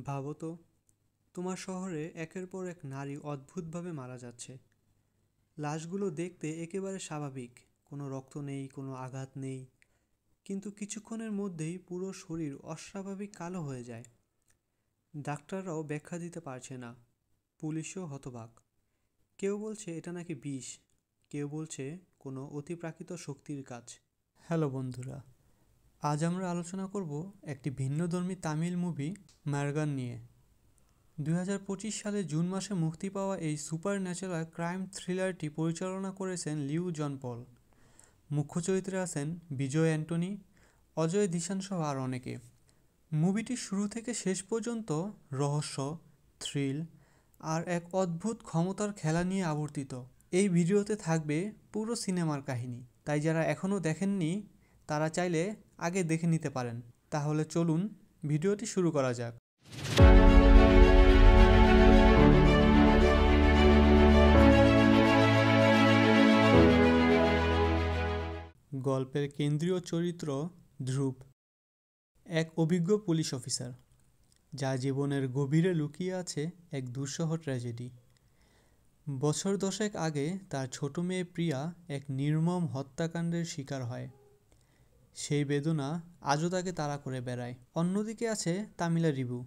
ভাবো তো, তোমার শহরে একের পর এক নারী অদ্ভুতভাবে মারা যাচ্ছে। লাশগুলো দেখতে একেবারে স্বাভাবিক, কোনো রক্ত নেই, কোনো আঘাত নেই, কিন্তু কিছুক্ষণের মধ্যেই পুরো শরীর অস্বাভাবিক কালো হয়ে যায়। ডাক্তাররাও ব্যাখ্যা দিতে পারছে না, পুলিশও হতবাক। কেউ বলছে এটা নাকি বিষ, কেউ বলছে কোনো অতিপ্রাকৃত শক্তির কাজ। হ্যালো বন্ধুরা, আজ আমরা আলোচনা করব একটি ভিন্নধর্মী তামিল মুভি মার্গান নিয়ে। 2025 সালে জুন মাসে মুক্তি পাওয়া এই সুপার ন্যাচারাল ক্রাইম থ্রিলারটি পরিচালনা করেছেন লিউ জন পল। মুখ্য চরিত্রে আছেন বিজয় অ্যান্টনি, অজয় দিশান সহ আর অনেকে। মুভিটি শুরু থেকে শেষ পর্যন্ত রহস্য, থ্রিল আর এক অদ্ভুত ক্ষমতার খেলা নিয়ে আবর্তিত। এই ভিডিওতে থাকবে পুরো সিনেমার কাহিনী, তাই যারা এখনও দেখেননি তারা চাইলে আগে দেখে নিতে পারেন। তাহলে চলুন ভিডিওটি শুরু করা যাক। গল্পের কেন্দ্রীয় চরিত্র ধ্রুব, এক অভিজ্ঞ পুলিশ অফিসার যার জীবনের গভীরে লুকিয়ে আছে এক দুঃসহ ট্র্যাজেডি। বছর দশেক আগে তার ছোট মেয়ে প্রিয়া এক নির্মম হত্যাকাণ্ডের শিকার হয়। সেই বেদনা আজও তাকে তাড়া করে বেড়ায়। অন্যদিকে আছে তামিলা রিবু,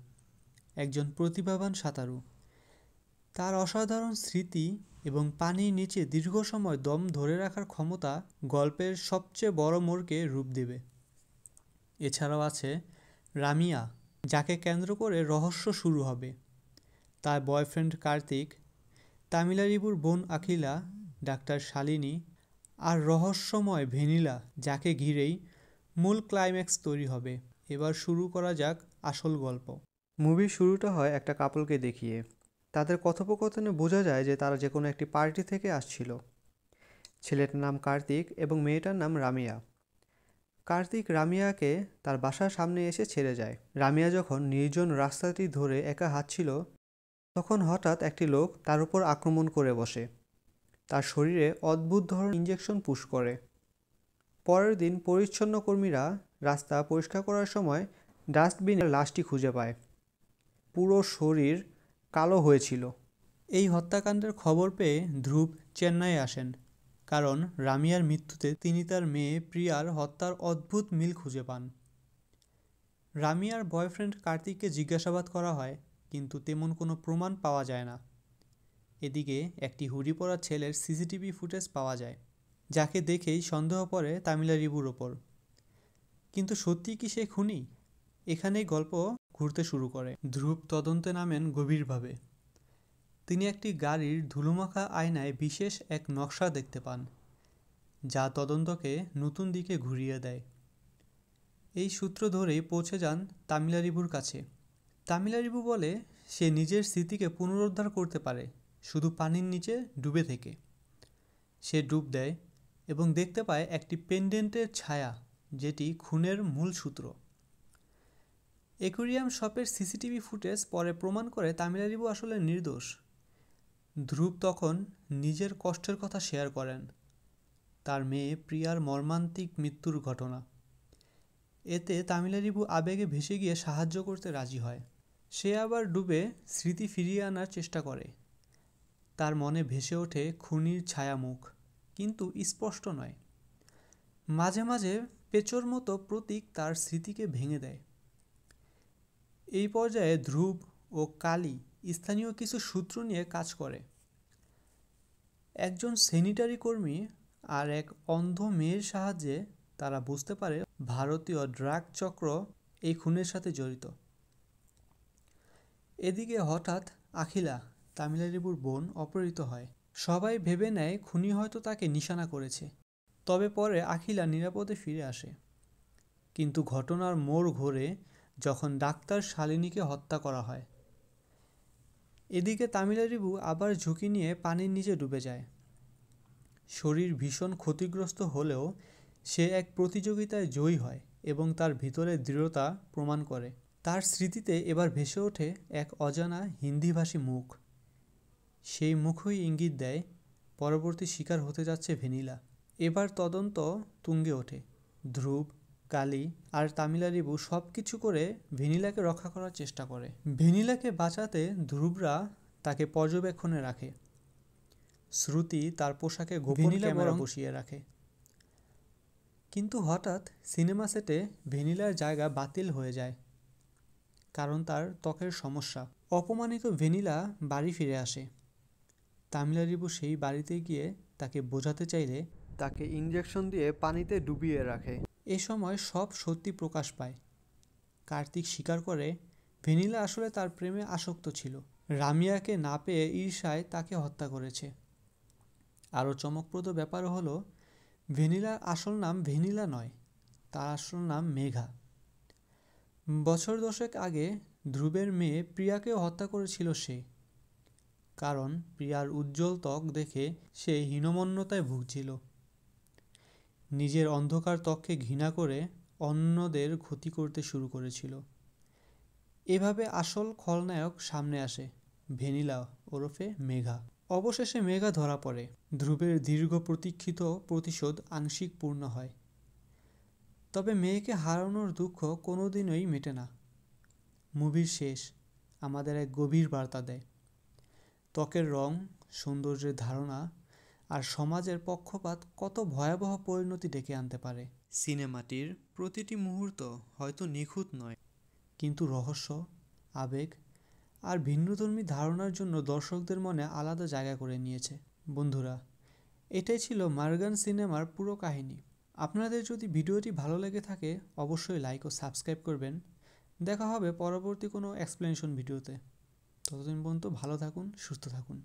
একজন প্রতিভাবান সাঁতারু। তার অসাধারণ স্মৃতি এবং পানির নিচে দীর্ঘ সময় দম ধরে রাখার ক্ষমতা গল্পের সবচেয়ে বড় মোড়কে রূপ দেবে। এছাড়াও আছে রামিয়া, যাকে কেন্দ্র করে রহস্য শুরু হবে। তার বয়ফ্রেন্ড কার্তিক, তামিলা রিবুর বোন আখিলা, ডাক্তার শালিনী আর রহস্যময় ভেনিলা, যাকে ঘিরেই মূল ক্লাইম্যাক্স তৈরি হবে। এবার শুরু করা যাক আসল গল্প। মুভির শুরুটা হয় একটা কাপলকে দেখিয়ে। তাদের কথোপকথনে বোঝা যায় যে তারা যে কোনো একটি পার্টি থেকে আসছিল। ছেলেটার নাম কার্তিক এবং মেয়েটার নাম রামিয়া। কার্তিক রামিয়াকে তার বাসার সামনে এসে ছেড়ে যায়। রামিয়া যখন নির্জন রাস্তাটি ধরে একা হাঁটছিল, তখন হঠাৎ একটি লোক তার উপর আক্রমণ করে বসে। তার শরীরে অদ্ভুত ধরনের ইঞ্জেকশন পুশ করে। পরের দিন পরিচ্ছন্ন কর্মীরা রাস্তা পরিষ্কার করার সময় ডাস্টবিনে লাশটি খুঁজে পায়। পুরো শরীর কালো হয়েছিল। এই হত্যাকাণ্ডের খবর পেয়ে ধ্রুব চেন্নাইয়ে আসেন, কারণ রামিয়ার মৃত্যুতে তিনি তার মেয়ে প্রিয়ার হত্যার অদ্ভুত মিল খুঁজে পান। রামিয়ার বয়ফ্রেন্ড কার্তিককে জিজ্ঞাসাবাদ করা হয়, কিন্তু তেমন কোনো প্রমাণ পাওয়া যায় না। এদিকে একটি হুডি পরা ছেলের সিসিটিভি ফুটেজ পাওয়া যায়, যাকে দেখেই সন্দেহ পড়ে তামিলা রিবুর ওপর। কিন্তু সত্যি কি সে খুনি? এখানেই গল্প ঘুরতে শুরু করে। ধ্রুব তদন্তে নামেন গভীরভাবে। তিনি একটি গাড়ির ধুলোমাখা আয়নায় বিশেষ এক নকশা দেখতে পান, যা তদন্তকে নতুন দিকে ঘুরিয়ে দেয়। এই সূত্র ধরেই পৌঁছে যান তামিলা রিবুর কাছে। তামিলা রিবু বলে সে নিজের স্মৃতিকে পুনরুদ্ধার করতে পারে শুধু পানির নিচে ডুবে থেকে। সে ডুব দেয় এবং দেখতে পায় একটি পেন্ডেন্টের ছায়া, যেটি খুনের মূল সূত্র। অ্যাকুয়ারিয়াম শপের সিসিটিভি ফুটেজ পরে প্রমাণ করে তামিলা রিবু আসলে নির্দোষ। ধ্রুব তখন নিজের কষ্টের কথা শেয়ার করেন, তার মেয়ে প্রিয়ার মর্মান্তিক মৃত্যুর ঘটনা। এতে তামিলা রিবু আবেগে ভেসে গিয়ে সাহায্য করতে রাজি হয়। সে আবার ডুবে স্মৃতি ফিরিয়ে আনার চেষ্টা করে। তার মনে ভেসে ওঠে খুনির ছায়ামুখ, কিন্তু স্পষ্ট নয়। মাঝে মাঝে পেঁচোর মতো প্রতীক তার স্মৃতিকে ভেঙে দেয়। এই পর্যায়ে ধ্রুব ও কালী স্থানীয় কিছু সূত্র নিয়ে কাজ করে। একজন স্যানিটারি কর্মী আর এক অন্ধ মেয়ের সাহায্যে তারা বুঝতে পারে ভারতীয় ড্রাগ চক্র এই খুনের সাথে জড়িত। এদিকে হঠাৎ আখিলা, তামিলা রিবুর বোন, অপহৃত হয়। সবাই ভেবে নেয় খুনি হয়তো তাকে নিশানা করেছে। তবে পরে আখিলা নিরাপদে ফিরে আসে। কিন্তু ঘটনার মোড় ঘোরে যখন ডাক্তার শালিনীকে হত্যা করা হয়। এদিকে তামিলা রিবু আবার ঝুঁকি নিয়ে পানির নিচে ডুবে যায়। শরীর ভীষণ ক্ষতিগ্রস্ত হলেও সে এক প্রতিযোগিতায় জয়ী হয় এবং তার ভিতরের দৃঢ়তা প্রমাণ করে। তার স্মৃতিতে এবার ভেসে ওঠে এক অজানা হিন্দিভাষী মুখ। সেই মুখই ইঙ্গিত দেয় পরবর্তী শিকার হতে যাচ্ছে ভেনিলা। এবার তদন্ত তুঙ্গে ওঠে। ধ্রুব, কালি আর তামিলারিবু সব কিছু করে ভ্যানিলাকে রক্ষা করার চেষ্টা করে। ভ্যানিলাকে বাঁচাতে ধ্রুবরা তাকে পর্যবেক্ষণে রাখে। শ্রুতি তার পোশাকে গোপন ক্যামেরা বসিয়ে রাখে। কিন্তু হঠাৎ সিনেমা সেটে ভ্যানিলার জায়গা বাতিল হয়ে যায়, কারণ তার ত্বকের সমস্যা। অপমানিত ভ্যানিলা বাড়ি ফিরে আসে। তামিলারিবু সেই বাড়িতে গিয়ে তাকে বোঝাতে চাইলে তাকে ইনজেকশন দিয়ে পানিতে ডুবিয়ে রাখে। এ সময় সব সত্যি প্রকাশ পায়। কার্তিক স্বীকার করে ভ্যানিলা আসলে তার প্রেমে আসক্ত ছিল। রামিয়াকে না পেয়ে ঈর্ষায় তাকে হত্যা করেছে। আরও চমকপ্রদ ব্যাপার হলো, ভ্যানিলার আসল নাম ভ্যানিলা নয়, তার আসল নাম মেঘা। বছর 10 আগে ধ্রুবের মেয়ে প্রিয়াকেও হত্যা করেছিল সে, কারণ প্রিয়ার উজ্জ্বল ত্বক দেখে সে হীনমন্যতায় ভুগছিল। নিজের অন্ধকার ত্বককে ঘৃণা করে অন্যদের ক্ষতি করতে শুরু করেছিল। এভাবে আসল খলনায়ক সামনে আসে, ভ্যানিলা ওরফে মেঘা। অবশেষে মেঘা ধরা পড়ে। ধ্রুবের দীর্ঘ প্রতীক্ষিত প্রতিশোধ আংশিক পূর্ণ হয়। তবে মেয়েকে হারানোর দুঃখ কোনোদিনই মেটে না। মুভির শেষ আমাদের এক গভীর বার্তা দেয়। ত্বকের রং, সৌন্দর্যের ধারণা আর সমাজের পক্ষপাত কত ভয়াবহ পরিণতি ডেকে আনতে পারে। সিনেমাটির প্রতিটি মুহূর্ত হয়তো নিখুঁত নয়, কিন্তু রহস্য, আবেগ আর ভিন্নধর্মী ধারণার জন্য দর্শকদের মনে আলাদা জায়গা করে নিয়েছে। বন্ধুরা, এটাই ছিল মার্গান সিনেমার পুরো কাহিনী। আপনাদের যদি ভিডিওটি ভালো লেগে থাকে অবশ্যই লাইক ও সাবস্ক্রাইব করবেন। দেখা হবে পরবর্তী কোনো এক্সপ্লেনেশন ভিডিওতে। ততদিন পর্যন্ত ভালো থাকুন, সুস্থ থাকুন।